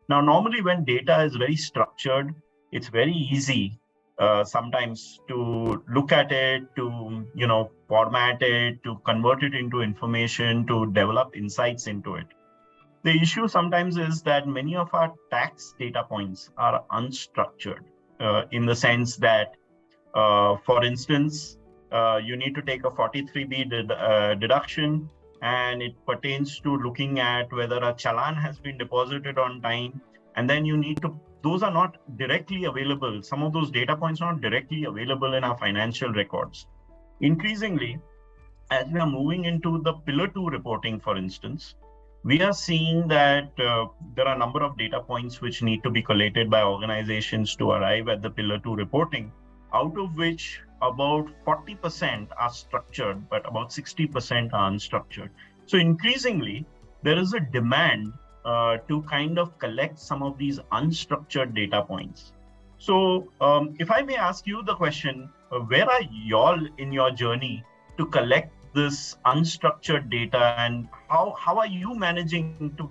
Now, normally when data is very structured, it's very easy sometimes to look at it, to format it, to convert it into information, to develop insights into it. The issue sometimes is that many of our tax data points are unstructured in the sense that, for instance, you need to take a 43B deduction, and it pertains to looking at whether a challan has been deposited on time. And then you need to, those are not directly available. Some of those data points are not directly available in our financial records. Increasingly, as we are moving into the Pillar 2 reporting, for instance, we are seeing that there are a number of data points which need to be collated by organizations to arrive at the Pillar 2 reporting, out of which about 40% are structured, but about 60% are unstructured. So increasingly, there is a demand to kind of collect some of these unstructured data points. So if I may ask you the question, where are y'all in your journey to collect this unstructured data, and how are you managing to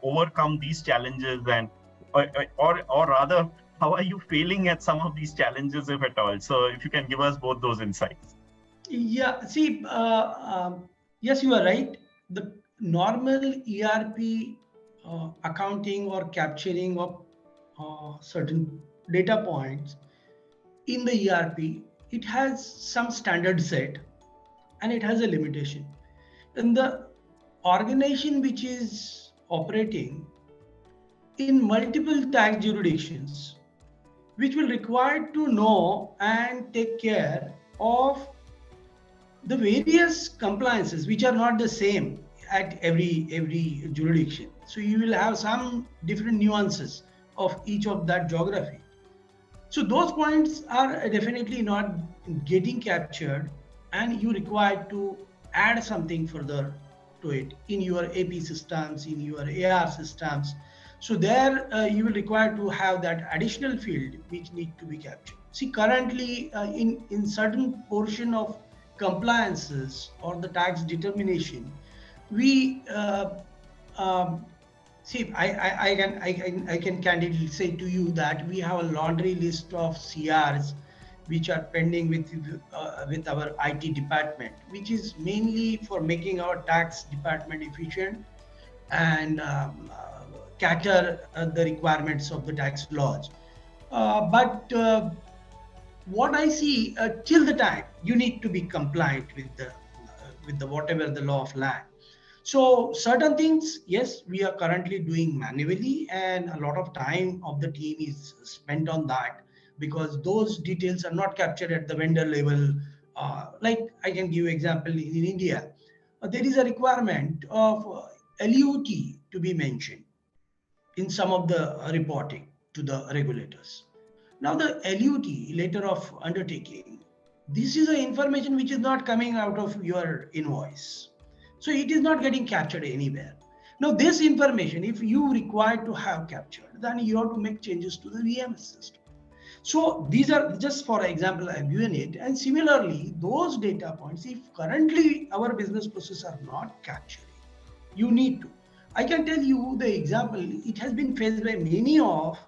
overcome these challenges, and or rather, how are you failing at some of these challenges, if at all? So if you can give us both those insights. Yeah, see, yes, you are right. The normal ERP accounting or capturing of certain data points in the ERP, it has some standard set and it has a limitation. And the organization which is operating in multiple tax jurisdictions, which will require to know and take care of the various compliances which are not the same at every jurisdiction. So you will have some different nuances of each of that geography. So those points are definitely not getting captured, and you require to add something further to it in your AP systems, in your AR systems. So there you will require to have that additional field which need to be captured. See, currently in certain portion of compliances or the tax determination, we see, I can candidly say to you that we have a laundry list of CRs which are pending with our IT department, which is mainly for making our tax department efficient and cater the requirements of the tax laws. But what I see, till the time you need to be compliant with the whatever the law of land. So certain things, yes, we are currently doing manually, and a lot of time of the team is spent on that because those details are not captured at the vendor level. Like I can give example in India, there is a requirement of LUT to be mentioned in some of the reporting to the regulators. Now the LUT, letter of undertaking, this is the information which is not coming out of your invoice. So it is not getting captured anywhere. Now this information, if you require to have captured, then you have to make changes to the VMS system. So these are just for example I have given it. And similarly, those data points, if currently our business processes are not capturing, you need to. I can tell you the example, it has been faced by many of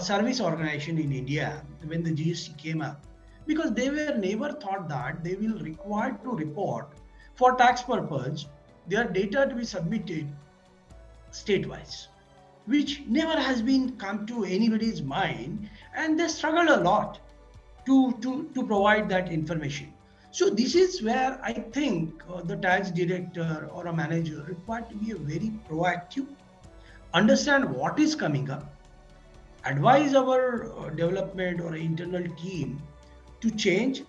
service organization in India when the GST came up, because they were never thought that they will require to report for tax purpose their data to be submitted state-wise, which never has been come to anybody's mind, and they struggled a lot to provide that information. So this is where I think the tax director or a manager required to be a very proactive, understand what is coming up, advise our development or internal team to change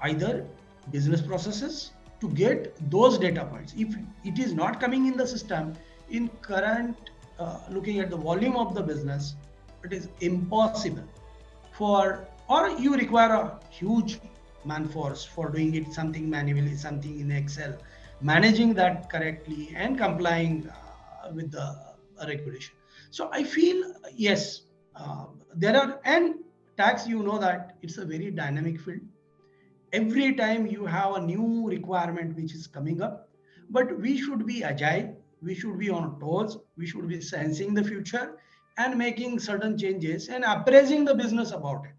either business processes to get those data points. If it is not coming in the system in current looking at the volume of the business, it is impossible for, or you require a huge man force for doing it, something manually, something in Excel, managing that correctly and complying with the regulation. So I feel, yes, there are, and tax, you know that it's a very dynamic field. Every time you have a new requirement which is coming up, but we should be agile. we should be on toes, we should be sensing the future and making certain changes and appraising the business about it.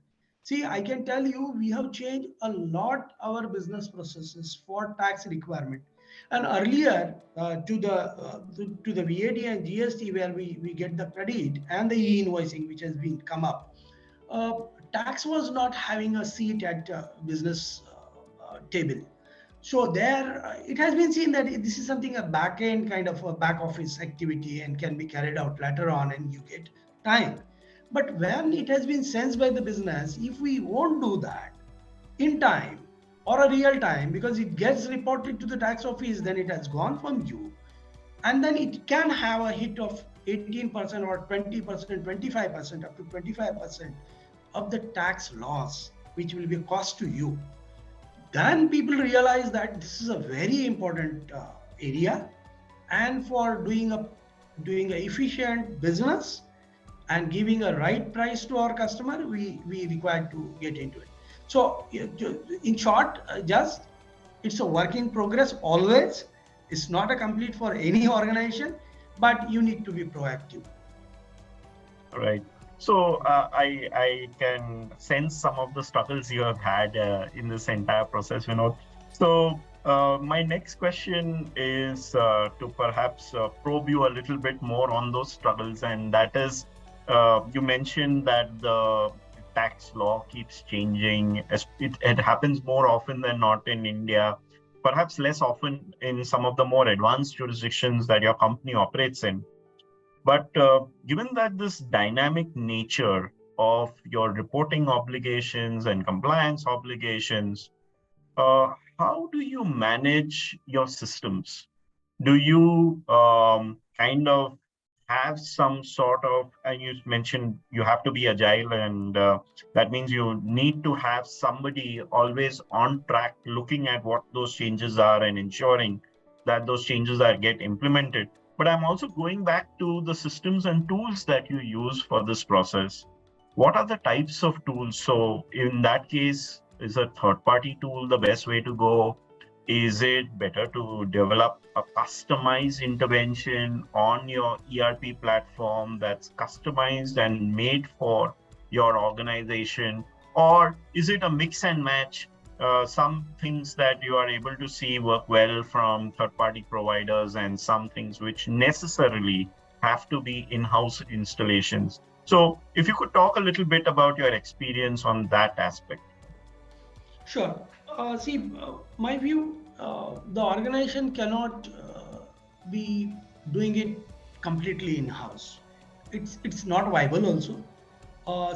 See, I can tell you, we have changed a lot our business processes for tax requirement. And earlier, to the VAT and GST, where we get the credit and the e-invoicing, which has been come up, uh, tax was not having a seat at business table. So there, it has been seen that this is something a back end kind of a back office activity and can be carried out later on, and you get time. But when it has been sensed by the business, if we won't do that in time or a real time, because it gets reported to the tax office, then it has gone from you, and then it can have a hit of 18% or 20%, 25%, up to 25% of the tax loss, which will be a cost to you. Then people realize that this is a very important area, and for doing a efficient business and giving a right price to our customer, we require to get into it. So in short, just it's a work in progress always. It's not a complete for any organization, but you need to be proactive. Right. So I can sense some of the struggles you have had in this entire process, Vinod. So my next question is to perhaps probe you a little bit more on those struggles, and that is, you mentioned that the tax law keeps changing. It happens more often than not in India, perhaps less often in some of the more advanced jurisdictions that your company operates in. But given that this dynamic nature of your reporting obligations and compliance obligations, how do you manage your systems? Do you kind of have some sort of, and you mentioned you have to be agile, and that means you need to have somebody always on track looking at what those changes are and ensuring that those changes are get implemented. But I'm also going back to the systems and tools that you use for this process. What are the types of tools? So in that case, is a third-party tool the best way to go? Is it better to develop a customized intervention on your ERP platform that's customized and made for your organization? Or is it a mix and match? Some things that you are able to see work well from third-party providers, and some things which necessarily have to be in-house installations. So if you could talk a little bit about your experience on that aspect. Sure. See, my view, the organization cannot be doing it completely in-house. It's not viable also.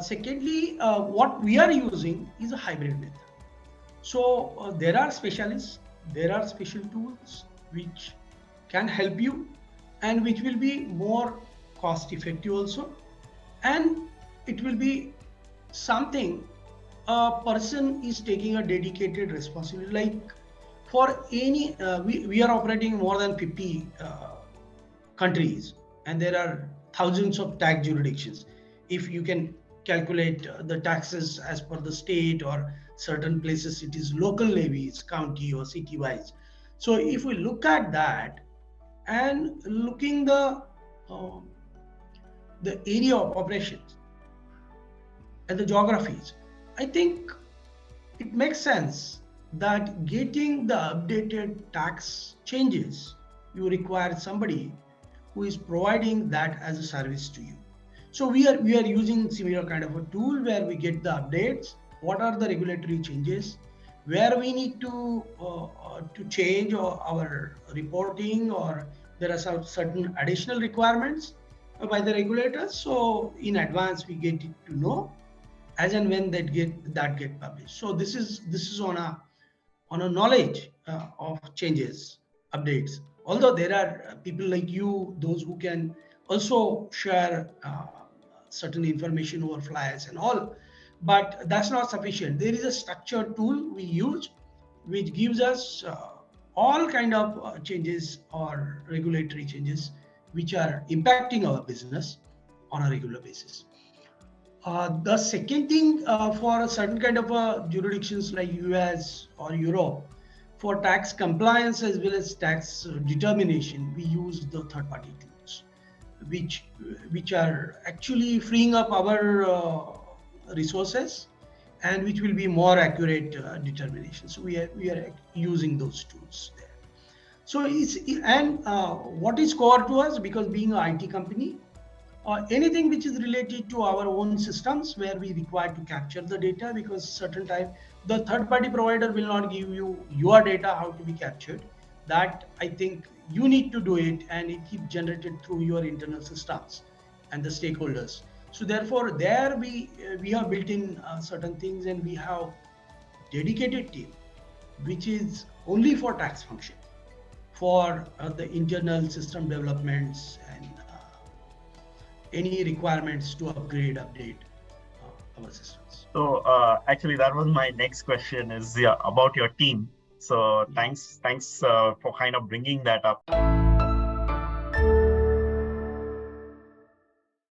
Secondly, what we are using is a hybrid method. So there are specialists, there are special tools which can help you and which will be more cost effective also, and it will be something a person is taking a dedicated responsibility. Like for any, we are operating more than 50 countries, and there are thousands of tax jurisdictions. If you can calculate the taxes as per the state, or certain places it is local levies, county or city wise. So if we look at that and looking uh, the area of operations and the geographies, I think it makes sense that getting the updated tax changes, you require somebody who is providing that as a service to you. So we are using similar kind of a tool where we get the updates. What are the regulatory changes? Where we need to change our reporting, or there are some certain additional requirements by the regulators. So in advance we get it to know as and when that get published. So this is on a knowledge of changes, updates. Although there are people like you, those who can also share certain information over flyers and all, but that's not sufficient. There is a structured tool we use, which gives us all kind of changes or regulatory changes which are impacting our business on a regular basis. The second thing, for a certain kind of jurisdictions like US or Europe, for tax compliance as well as tax determination, we use the third-party tools, which are actually freeing up our resources, and which will be more accurate determination. So we are using those tools there. So what is core to us, because being an IT company, anything which is related to our own systems where we require to capture the data, because certain time the third party provider will not give you your data how to be captured. That I think you need to do it, and it keeps generated through your internal systems and the stakeholders. So therefore there we have built in certain things, and we have dedicated team which is only for tax function, for the internal system developments and any requirements to update our systems. So actually, that was my next question is about your team. So thanks for kind of bringing that up.